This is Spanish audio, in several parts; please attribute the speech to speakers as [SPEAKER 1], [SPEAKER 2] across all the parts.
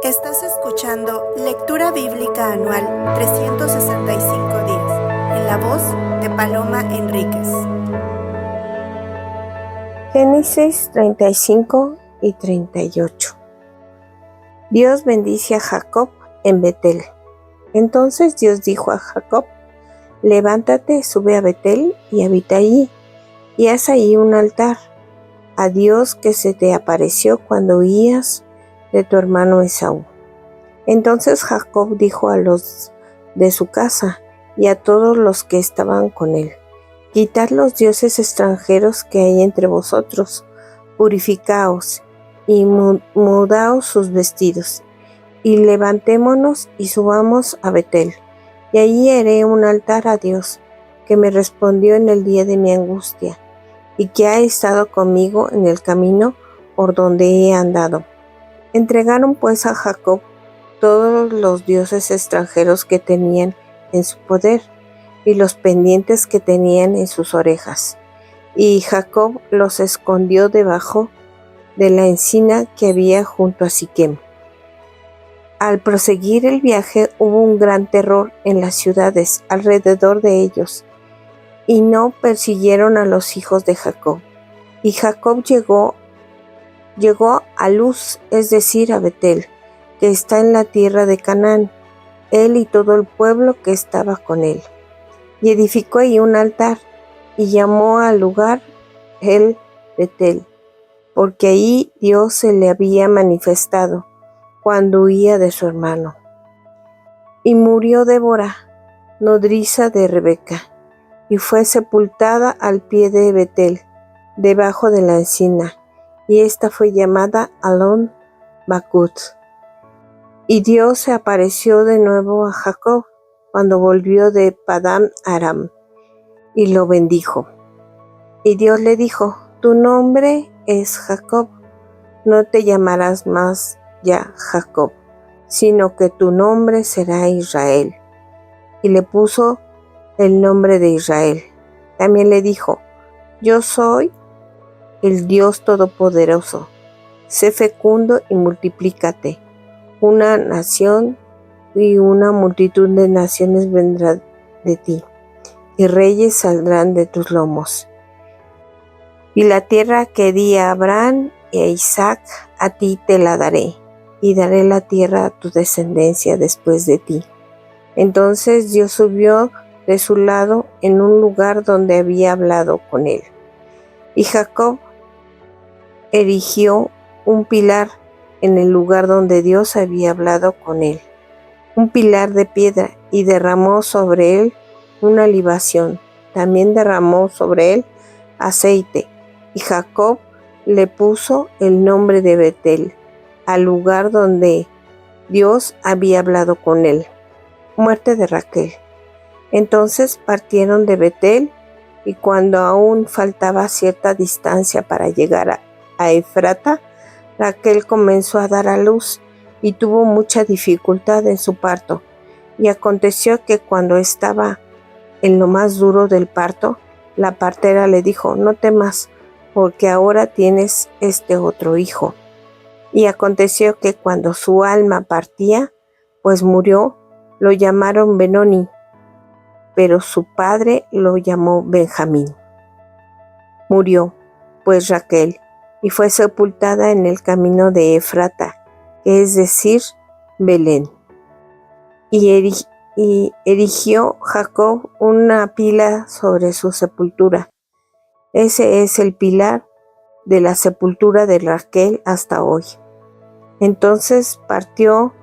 [SPEAKER 1] Estás escuchando Lectura Bíblica Anual 365 días, en la voz de Paloma Enríquez.
[SPEAKER 2] Génesis 35 y 38. Dios bendice a Jacob en Betel. Entonces Dios dijo a Jacob: levántate, sube a Betel y habita allí, y haz ahí un altar a Dios que se te apareció cuando huías de tu hermano Esaú. Entonces Jacob dijo a los de su casa y a todos los que estaban con él: quitad los dioses extranjeros que hay entre vosotros, purificaos y mudaos sus vestidos, y levantémonos y subamos a Betel, y allí haré un altar a Dios, que me respondió en el día de mi angustia, y que ha estado conmigo en el camino por donde he andado. Entregaron pues a Jacob todos los dioses extranjeros que tenían en su poder, y los pendientes que tenían en sus orejas. Y Jacob los escondió debajo de la encina que había junto a Siquem. Al proseguir el viaje hubo un gran terror en las ciudades alrededor de ellos, y no persiguieron a los hijos de Jacob. Y Jacob llegó a Luz, es decir, a Betel, que está en la tierra de Canaán, él y todo el pueblo que estaba con él. Y edificó ahí un altar, y llamó al lugar el Betel, porque ahí Dios se le había manifestado cuando huía de su hermano. Y murió Débora, nodriza de Rebeca, y fue sepultada al pie de Betel, debajo de la encina, y esta fue llamada Alon Bacut. Y Dios se apareció de nuevo a Jacob cuando volvió de Padán Aram, y lo bendijo. Y Dios le dijo: tu nombre es Jacob, no te llamarás más ya Jacob, sino que tu nombre será Israel. Y le puso el nombre de Israel. También le dijo: yo soy el Dios Todopoderoso, sé fecundo y multiplícate. Una nación y una multitud de naciones vendrá de ti, y reyes saldrán de tus lomos. Y la tierra que di a Abraham y a Isaac, a ti te la daré, y daré la tierra a tu descendencia después de ti. Entonces Dios subió de su lado en un lugar donde había hablado con él. Y Jacob erigió un pilar en el lugar donde Dios había hablado con él, un pilar de piedra, y derramó sobre él una libación. También derramó sobre él aceite, y Jacob le puso el nombre de Betel, al lugar donde Dios había hablado con él. Muerte de Raquel. Entonces partieron de Betel, y cuando aún faltaba cierta distancia para llegar a Efrata, Raquel comenzó a dar a luz y tuvo mucha dificultad en su parto. Y aconteció que cuando estaba en lo más duro del parto, la partera le dijo: no temas, porque ahora tienes este otro hijo. Y aconteció que cuando su alma partía, pues murió, lo llamaron Benoni, pero su padre lo llamó Benjamín. Murió, pues, Raquel, y fue sepultada en el camino de Efrata, que es decir, Belén. Y erigió Jacob una pila sobre su sepultura. Ese es el pilar de la sepultura de Raquel hasta hoy. Entonces partió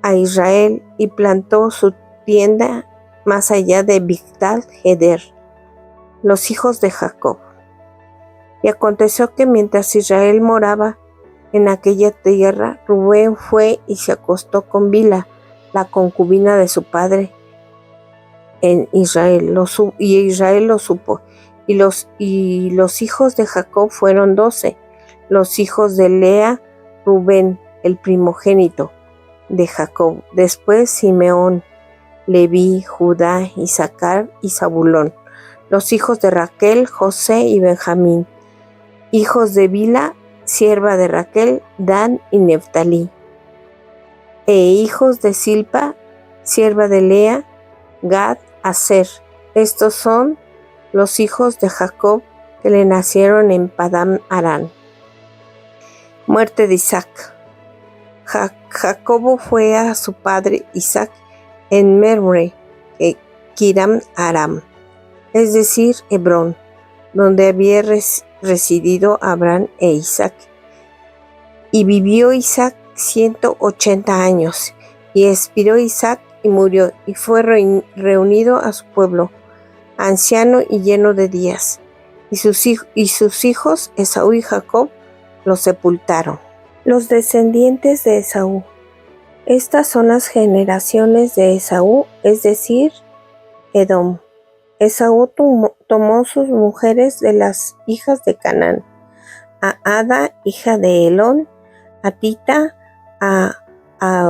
[SPEAKER 2] a Israel y plantó su tienda más allá de Migdal-Eder, los hijos de Jacob. Y aconteció que mientras Israel moraba en aquella tierra, Rubén fue y se acostó con Bila, la concubina de su padre en Israel, y Israel lo supo. Y los hijos de Jacob fueron 12, los hijos de Lea, Rubén, el primogénito de Jacob, después Simeón, Leví, Judá, Isaacar y Zabulón, los hijos de Raquel, José y Benjamín, hijos de Bila, sierva de Raquel, Dan y Neftalí. e hijos de Silpa, sierva de Lea, Gad, Aser. Estos son los hijos de Jacob que le nacieron en Padán Aram. Muerte de Isaac. Jacobo fue a su padre Isaac en Memre, Kiram Aram, es decir, Hebrón, donde había residido Abraham e Isaac. Y vivió Isaac 180 años, y expiró Isaac y murió, y fue reunido a su pueblo, anciano y lleno de días. Y sus hijos, Esaú y Jacob, lo sepultaron. Los descendientes de Esaú. Estas son las generaciones de Esaú, es decir, Edom. Esaú tomó sus mujeres de las hijas de Canaán, a Ada, hija de Elón, a Tita, a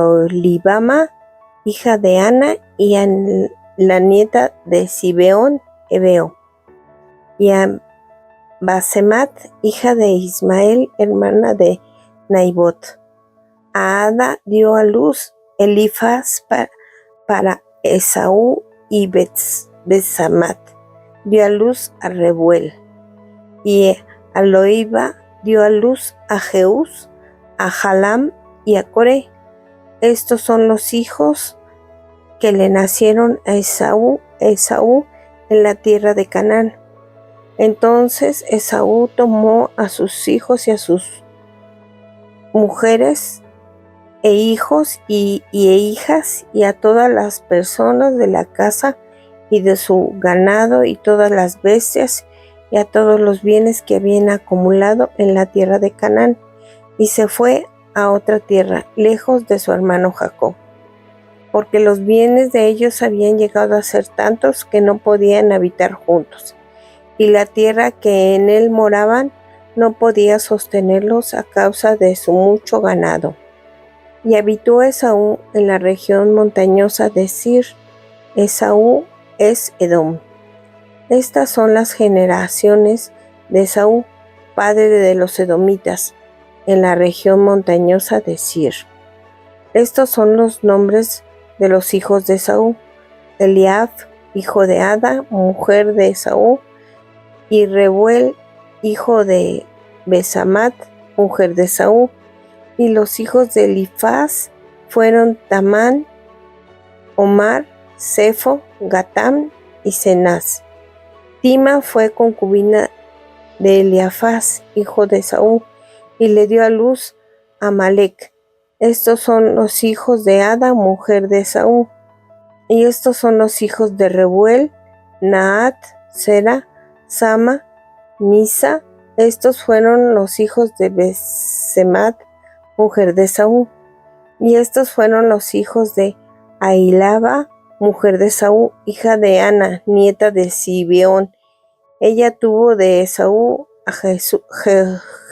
[SPEAKER 2] Olibama, hija de Ana, y a la nieta de Zibeón, Ebeo, y a Basemat, hija de Ismael, hermana de Naibot. A Ada dio a luz Elifaz para Esaú, y Besamat dio a luz a Rebuel, y a Loiba dio a luz a Jeús, a Jalam y a Coré. Estos son los hijos que le nacieron a Esaú en la tierra de Canaán. Entonces Esaú tomó a sus hijos y a sus mujeres e hijos e hijas, y a todas las personas de la casa y de su ganado, y todas las bestias, y a todos los bienes que habían acumulado en la tierra de Canaán, y se fue a otra tierra, lejos de su hermano Jacob, porque los bienes de ellos habían llegado a ser tantos que no podían habitar juntos, y la tierra que en él moraban no podía sostenerlos a causa de su mucho ganado. Y habitó Esaú en la región montañosa de Sir. Esaú es Edom. Estas son las generaciones de Esaú, padre de los edomitas, en la región montañosa de Sir. Estos son los nombres de los hijos de Esaú: Eliab, hijo de Ada, mujer de Esaú, y Rebuel, hijo de Besamat, mujer de Esaú. Y los hijos de Elifaz fueron Tamán, Omar, Sefo, Gatam y Cenaz. Tima fue concubina de Eliafaz, hijo de Esaú, y le dio a luz a Amalec. Estos son los hijos de Ada, mujer de Esaú. Y estos son los hijos de Rebuel: Naat, Sera, Sama, Misa. Estos fueron los hijos de Besemat, mujer de Esaú. Y estos fueron los hijos de Ahilaba, mujer de Esaú, hija de Ana, nieta de Zibeón. Ella tuvo de Esaú a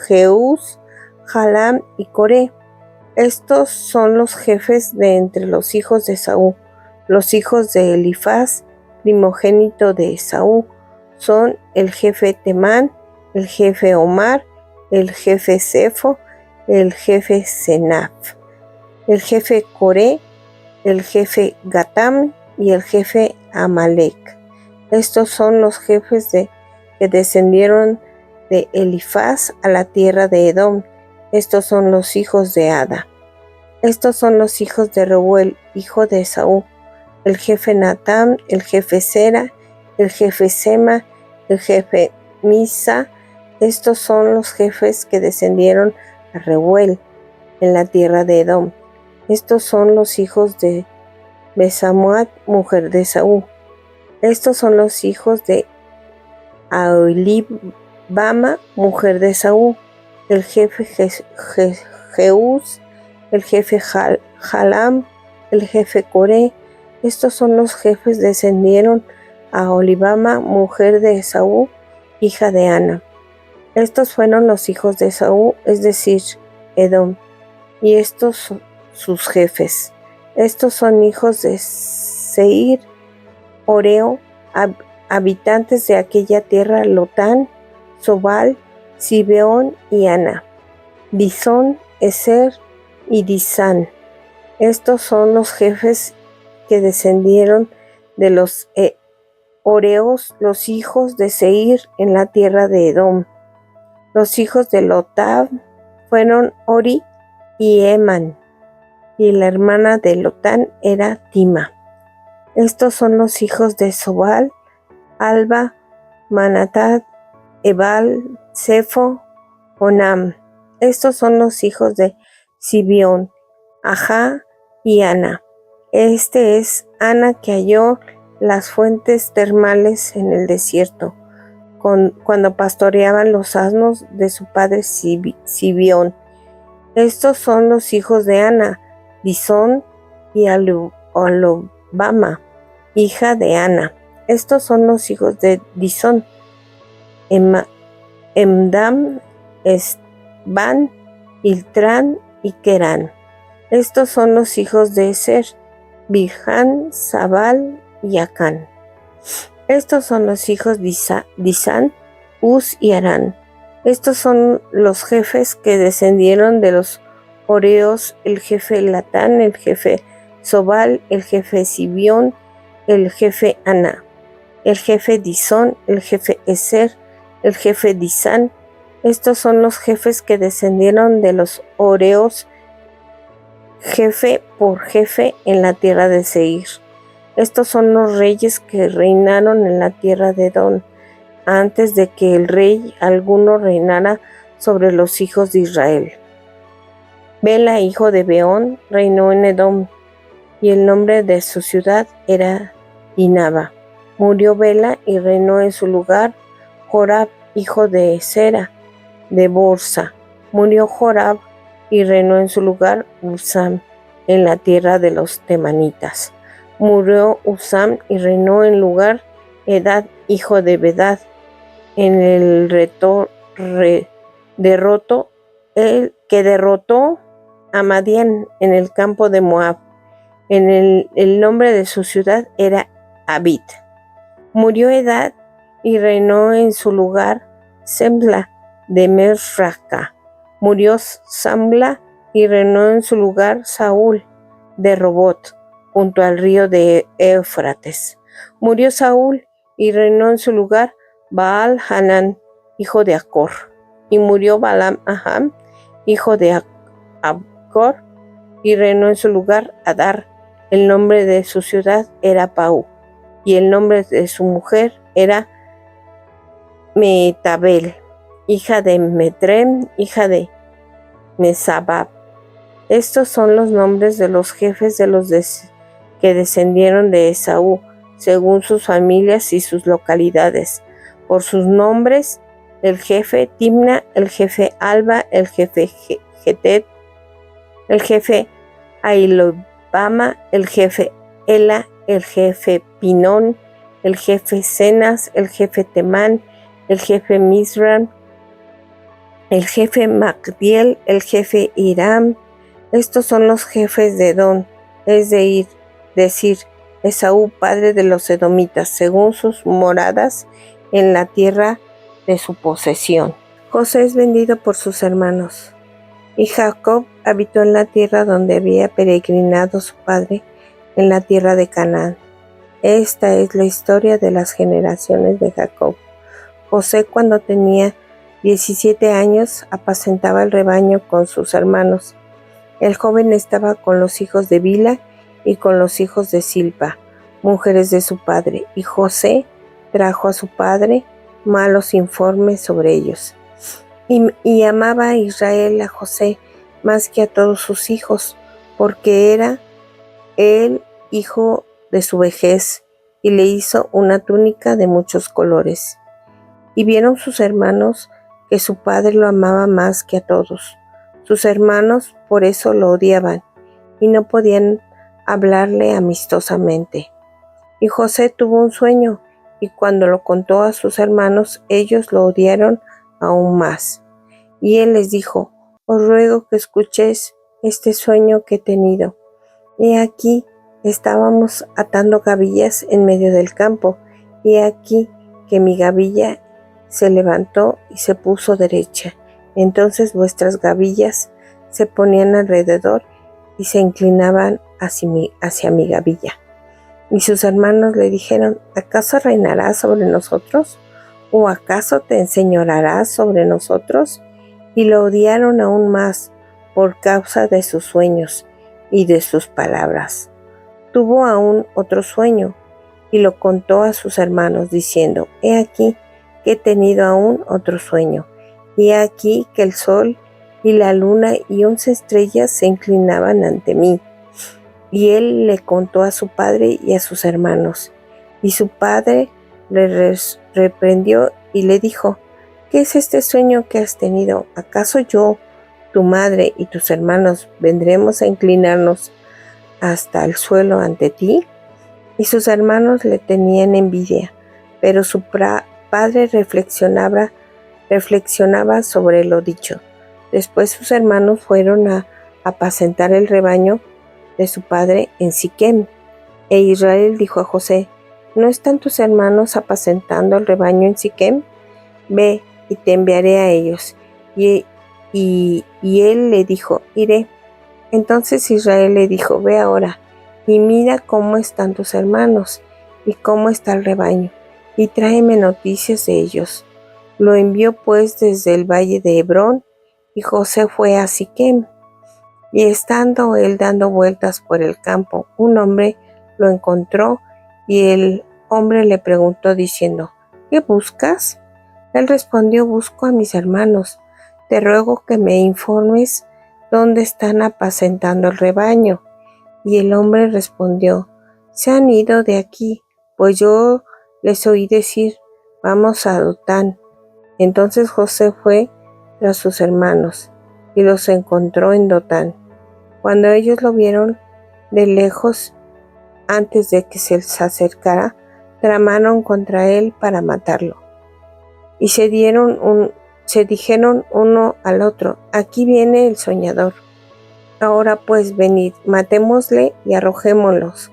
[SPEAKER 2] Jeús, Jalam y Coré. Estos son los jefes de entre los hijos de Esaú. Los hijos de Elifaz, primogénito de Esaú, son el jefe Temán, el jefe Omar, el jefe Sefo, el jefe Senaf, el jefe Coré, el jefe Gatam y el jefe Amalec. Estos son los jefes que descendieron de Elifaz a la tierra de Edom. Estos son los hijos de Ada. Estos son los hijos de Reuel, hijo de Esaú: el jefe Natán, el jefe Sera, el jefe Sema, el jefe Misa. Estos son los jefes que descendieron a Reuel en la tierra de Edom. Estos son los hijos de Besamuat, mujer de Esaú. Estos son los hijos de Aholibama, mujer de Esaú: el jefe Jeús, el jefe Jalam, el jefe Coré. Estos son los jefes descendieron a Aholibama, mujer de Esaú, hija de Ana. Estos fueron los hijos de Esaú, es decir, Edom, y estos sus jefes. Estos son hijos de Seir, Oreo, habitantes de aquella tierra: Lotán, Sobal, Zibeón y Ana, Disón, Eser y Disán. Estos son los jefes que descendieron de los Horeos, los hijos de Seir en la tierra de Edom. Los hijos de Lotán fueron Ori y Eman, y la hermana de Lotán era Tima. Estos son los hijos de Sobal, Alba, Manatat, Ebal, Sefo, Onam. Estos son los hijos de Sibión, Ajá y Ana. Este es Ana que halló las fuentes termales en el desierto, cuando pastoreaban los asnos de su padre Sibión. Estos son los hijos de Ana, Disón y Alobama, hija de Ana. Estos son los hijos de Disón, Emdam, Esban, Iltrán y Querán. Estos son los hijos de Eser, Bilhan, Sabal y Acán. Estos son los hijos de Disán, Uz y Arán. Estos son los jefes que descendieron de los Horeos, el jefe Latán, el jefe Sobal, el jefe Sibión, el jefe Aná, el jefe Disón, el jefe Eser, el jefe Disán. Estos son los jefes que descendieron de los Horeos, jefe por jefe en la tierra de Seir. Estos son los reyes que reinaron en la tierra de Edom, antes de que el rey alguno reinara sobre los hijos de Israel. Bela, hijo de Beón, reinó en Edom, y el nombre de su ciudad era Dinaba. Murió Bela y reinó en su lugar Jorab, hijo de Sera, de Borsa. Murió Jorab y reinó en su lugar Usam, en la tierra de los temanitas. Murió Usam y reinó en lugar Edad, hijo de Bedad, en el derrotó a Madián en el campo de Moab. El nombre de su ciudad era Abit. Murió Edad y reinó en su lugar Sembla de Mesraca. Murió Sambla y reinó en su lugar Saúl de Robot, junto al río de Éufrates. Murió Saúl y reinó en su lugar Baal Hanán, hijo de Acor. Y murió Balaam Aham, hijo de Acor, y reinó en su lugar Adar. El nombre de su ciudad era Pau, y el nombre de su mujer era Metabel, hija de Metrem, hija de Mesabab. Estos son los nombres de los jefes de los que descendieron de Esaú, según sus familias y sus localidades. Por sus nombres: el jefe Timna, el jefe Alba, el jefe Getet, el jefe Ailobama, el jefe Ela, el jefe Pinón, el jefe Cenas, el jefe Temán, el jefe Misram, el jefe Magdiel, el jefe Hiram. Estos son los jefes de Edom, es decir, Esaú, padre de los edomitas, según sus moradas en la tierra de su posesión. José es vendido por sus hermanos, y Jacob habitó en la tierra donde había peregrinado su padre, en la tierra de Canaán. Esta es la historia de las generaciones de Jacob. José, cuando tenía 17 años, apacentaba el rebaño con sus hermanos. El joven estaba con los hijos de Bila y con los hijos de Silpa, mujeres de su padre, y José trajo a su padre malos informes sobre ellos. Y amaba a Israel a José más que a todos sus hijos, porque era él hijo de su vejez, y le hizo una túnica de muchos colores. Y vieron sus hermanos que su padre lo amaba más que a todos. Sus hermanos por eso lo odiaban, y no podían hablarle amistosamente. Y José tuvo un sueño, y cuando lo contó a sus hermanos, ellos lo odiaron aún más. Y él les dijo: os ruego que escuchéis este sueño que he tenido. He aquí, estábamos atando gavillas en medio del campo, y he aquí que mi gavilla se levantó y se puso derecha. Entonces vuestras gavillas se ponían alrededor, y se inclinaban hacia mi gavilla. Y sus hermanos le dijeron: ¿acaso reinarás sobre nosotros? ¿O acaso te enseñorearás sobre nosotros? Y lo odiaron aún más por causa de sus sueños y de sus palabras. Tuvo aún otro sueño y lo contó a sus hermanos, diciendo: he aquí que he tenido aún otro sueño, y he aquí que el sol y la luna y 11 estrellas se inclinaban ante mí. Y él le contó a su padre y a sus hermanos. Y su padre le reprendió y le dijo: ¿qué es este sueño que has tenido? ¿Acaso yo, tu madre y tus hermanos vendremos a inclinarnos hasta el suelo ante ti? Y sus hermanos le tenían envidia, pero su padre reflexionaba sobre lo dicho. Después sus hermanos fueron a apacentar el rebaño de su padre en Siquem. E Israel dijo a José: ¿no están tus hermanos apacentando el rebaño en Siquem? Ve, y te enviaré a ellos. Y él le dijo: iré. Entonces Israel le dijo: ve ahora, y mira cómo están tus hermanos, y cómo está el rebaño, y tráeme noticias de ellos. Lo envió pues desde el valle de Hebrón, y José fue a Siquem. Y estando él dando vueltas por el campo, un hombre lo encontró, y el hombre le preguntó diciendo: ¿qué buscas? Él respondió: busco a mis hermanos. Te ruego que me informes dónde están apacentando el rebaño. Y el hombre respondió: se han ido de aquí, pues yo les oí decir: vamos a Dotán. Entonces José fue tras sus hermanos y los encontró en Dotán. Cuando ellos lo vieron de lejos, antes de que se les acercara, tramaron contra él para matarlo. Y se dijeron uno al otro: aquí viene el soñador. Ahora pues venid, matémosle y arrojémoslos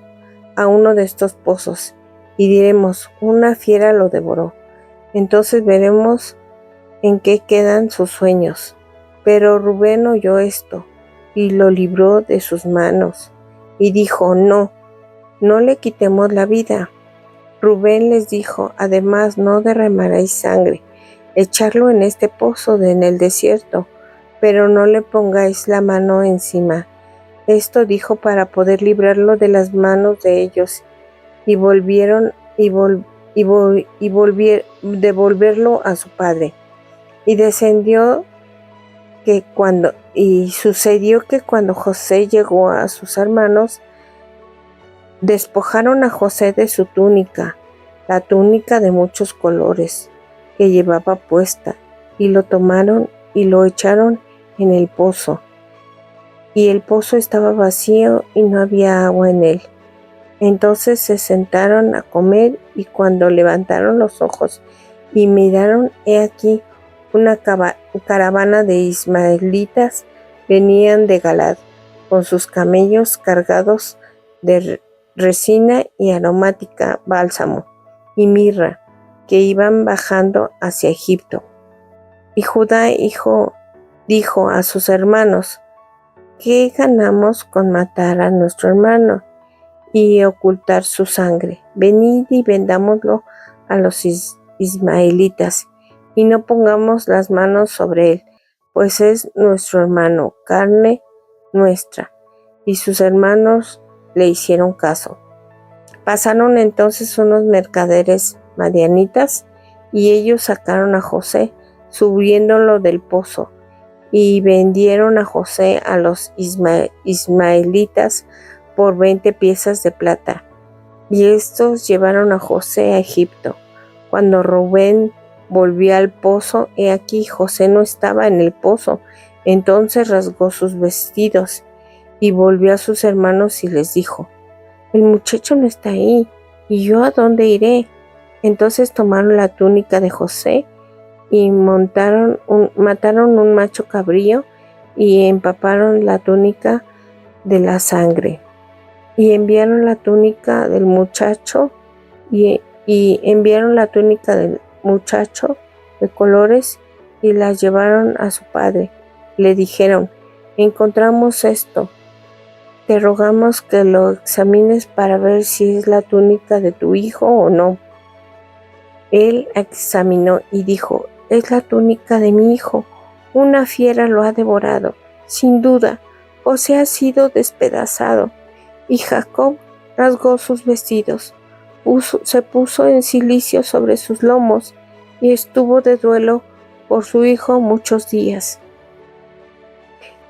[SPEAKER 2] a uno de estos pozos, y diremos: una fiera lo devoró. Entonces veremos en qué quedan sus sueños. Pero Rubén oyó esto, y lo libró de sus manos, y dijo: no le quitemos la vida. Rubén les dijo: además no derramaréis sangre, echarlo en este pozo en el desierto, pero no le pongáis la mano encima. Esto dijo para poder librarlo de las manos de ellos, y devolverlo a su padre. Y sucedió que cuando José llegó a sus hermanos, despojaron a José de su túnica, la túnica de muchos colores que llevaba puesta, y lo tomaron y lo echaron en el pozo. Y el pozo estaba vacío y no había agua en él. Entonces se sentaron a comer, y cuando levantaron los ojos y miraron, he aquí una caravana de ismaelitas venían de Galad con sus camellos cargados de resina y aromática, bálsamo y mirra, que iban bajando hacia Egipto. Y Judá dijo a sus hermanos: ¿qué ganamos con matar a nuestro hermano y ocultar su sangre? Venid y vendámoslo a los ismaelitas, y no pongamos las manos sobre él, pues es nuestro hermano, carne nuestra. Y sus hermanos le hicieron caso. Pasaron entonces unos mercaderes madianitas, y ellos sacaron a José, subiéndolo del pozo, y vendieron a José a los ismaelitas por 20 piezas de plata. Y estos llevaron a José a Egipto. Cuando Rubén volvió al pozo, he aquí José no estaba en el pozo. Entonces rasgó sus vestidos y volvió a sus hermanos y les dijo: el muchacho no está ahí, ¿y yo a dónde iré? Entonces tomaron la túnica de José y mataron un macho cabrío, y empaparon la túnica de la sangre. Y enviaron la túnica del muchacho de colores, y la llevaron a su padre. Le dijeron: encontramos esto, te rogamos que lo examines para ver si es la túnica de tu hijo o no. Él examinó y dijo: es la túnica de mi hijo. Una fiera lo ha devorado. Sin duda, José ha sido despedazado. Y Jacob rasgó sus vestidos, se puso en cilicio sobre sus lomos y estuvo de duelo por su hijo muchos días.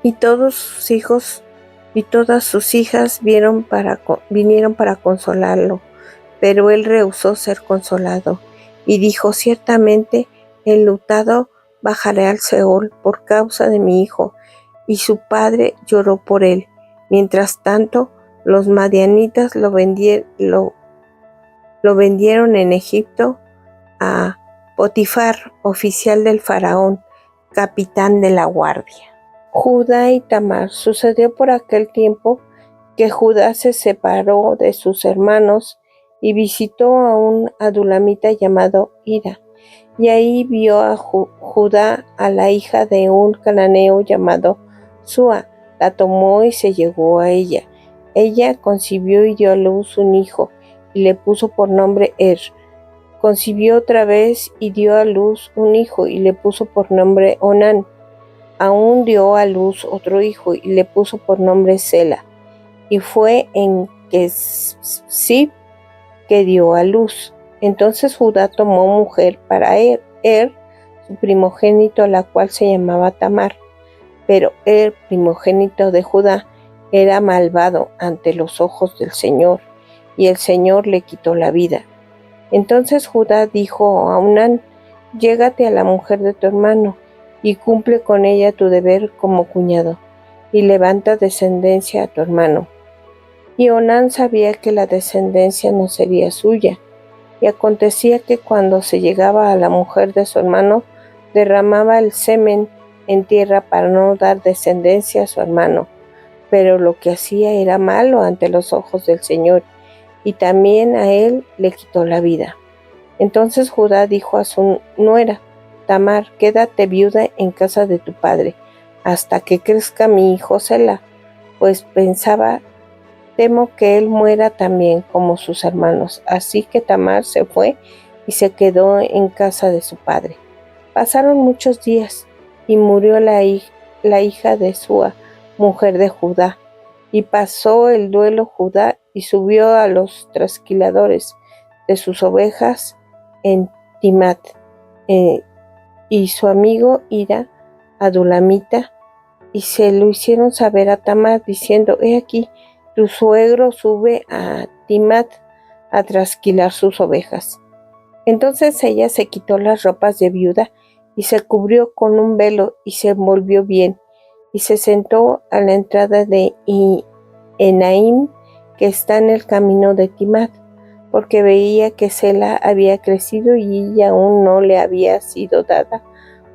[SPEAKER 2] Y todos sus hijos y todas sus hijas vinieron para consolarlo, pero él rehusó ser consolado y dijo: ciertamente enlutado bajaré al Seol por causa de mi hijo. Y su padre lloró por él. Mientras tanto, los madianitas lo vendieron en Egipto a Potifar, oficial del faraón, capitán de la guardia. Judá y Tamar. Sucedió por aquel tiempo que Judá se separó de sus hermanos y visitó a un adulamita llamado Hira. Y ahí vio a Judá a la hija de un cananeo llamado Súa. La tomó y se llegó a ella. Ella concibió y dio a luz un hijo, y le puso por nombre Concibió otra vez y dio a luz un hijo, y le puso por nombre Onán. Aún dio a luz otro hijo, y le puso por nombre Sela. Y fue en Kesib que dio a luz. Entonces Judá tomó mujer para su primogénito, la cual se llamaba Tamar. Pero primogénito de Judá, era malvado ante los ojos del Señor, y el Señor le quitó la vida. Entonces Judá dijo a Onán: llégate a la mujer de tu hermano, y cumple con ella tu deber como cuñado, y levanta descendencia a tu hermano. Y Onán sabía que la descendencia no sería suya, y acontecía que cuando se llegaba a la mujer de su hermano, derramaba el semen en tierra para no dar descendencia a su hermano. Pero lo que hacía era malo ante los ojos del Señor, y también a él le quitó la vida. Entonces Judá dijo a su nuera Tamar: quédate viuda en casa de tu padre, hasta que crezca mi hijo Sela, pues pensaba: temo que él muera también como sus hermanos. Así que Tamar se fue y se quedó en casa de su padre. Pasaron muchos días, y murió la hija de Súa, mujer de Judá. Y pasó el duelo Judá, y subió a los trasquiladores de sus ovejas en Timat. Y su amigo Hira, adulamita, y se lo hicieron saber a Tamar, diciendo: he aquí, tu suegro sube a Timat a trasquilar sus ovejas. Entonces ella se quitó las ropas de viuda y se cubrió con un velo y se envolvió bien, y se sentó a la entrada de Enaim, que está en el camino de Timat, porque veía que Sela había crecido y ella aún no le había sido dada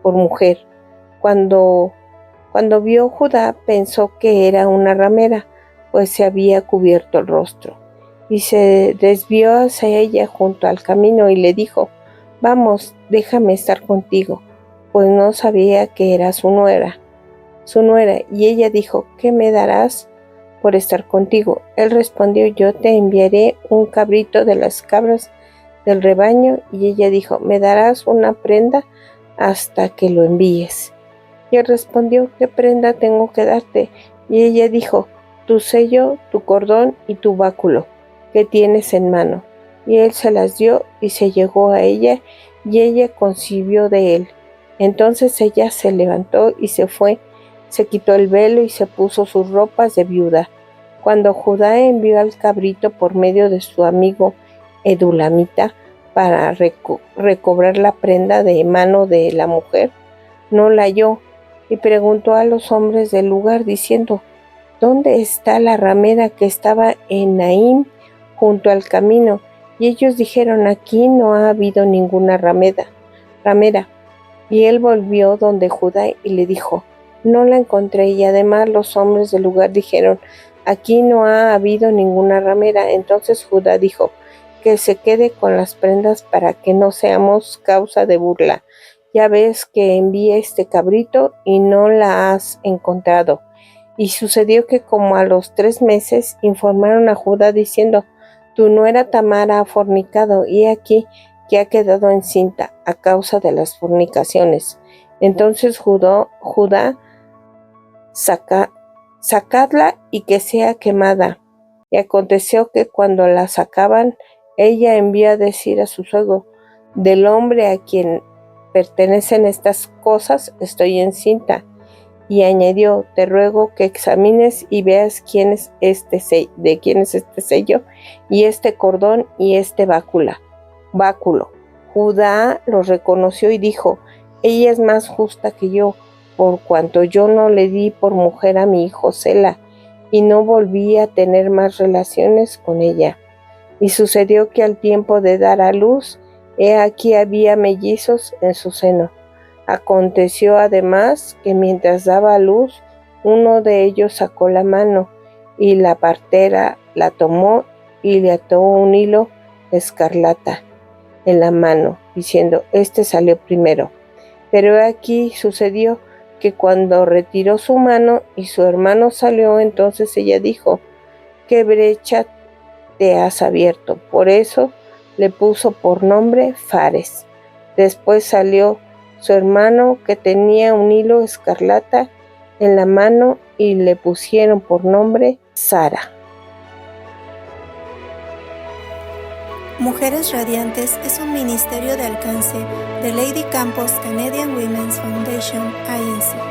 [SPEAKER 2] por mujer. Cuando vio Judá, pensó que era una ramera, pues se había cubierto el rostro, y se desvió hacia ella junto al camino y le dijo: vamos, déjame estar contigo, pues no sabía que era su nuera. Y ella dijo: ¿qué me darás por estar contigo? Él respondió: yo te enviaré un cabrito de las cabras del rebaño. Y ella dijo: me darás una prenda hasta que lo envíes. Y él respondió: ¿qué prenda tengo que darte? Y ella dijo: tu sello, tu cordón y tu báculo que tienes en mano. Y él se las dio y se llegó a ella, y ella concibió de él. Entonces ella se levantó y se fue, se quitó el velo y se puso sus ropas de viuda. Cuando Judá envió al cabrito por medio de su amigo Edulamita para recobrar la prenda de mano de la mujer, no la halló, y preguntó a los hombres del lugar diciendo: ¿dónde está la ramera que estaba en Naim junto al camino? Y ellos dijeron: aquí no ha habido ninguna ramera. Y él volvió donde Judá y le dijo: no la encontré. Y además los hombres del lugar dijeron: aquí no ha habido ninguna ramera. Entonces Judá dijo: que se quede con las prendas para que no seamos causa de burla. Ya ves que envié este cabrito y no la has encontrado. Y sucedió que como a los 3 meses informaron a Judá diciendo: tu nuera Tamar ha fornicado, y aquí que ha quedado encinta a causa de las fornicaciones. Entonces Judá sacadla y que sea quemada. Y aconteció que cuando la sacaban, ella envió a decir a su suegro: del hombre a quien pertenecen estas cosas estoy encinta. Y añadió: te ruego que examines y veas de quién es este sello, y este cordón, y este báculo. Judá lo reconoció y dijo: ella es más justa que yo, por cuanto yo no le di por mujer a mi hijo Sela, y no volví a tener más relaciones con ella. Y sucedió que al tiempo de dar a luz, he aquí había mellizos en su seno. Aconteció además que mientras daba a luz, uno de ellos sacó la mano, y la partera la tomó y le ató un hilo escarlata en la mano, diciendo: este salió primero. Pero aquí sucedió que cuando retiró su mano y su hermano salió, entonces ella dijo: ¿qué brecha te has abierto? Por eso le puso por nombre Fares. Después salió su hermano, que tenía un hilo escarlata en la mano, y le pusieron por nombre Sara.
[SPEAKER 1] Mujeres Radiantes es un ministerio de alcance de Lady Campos Canadian Women's Foundation, Inc.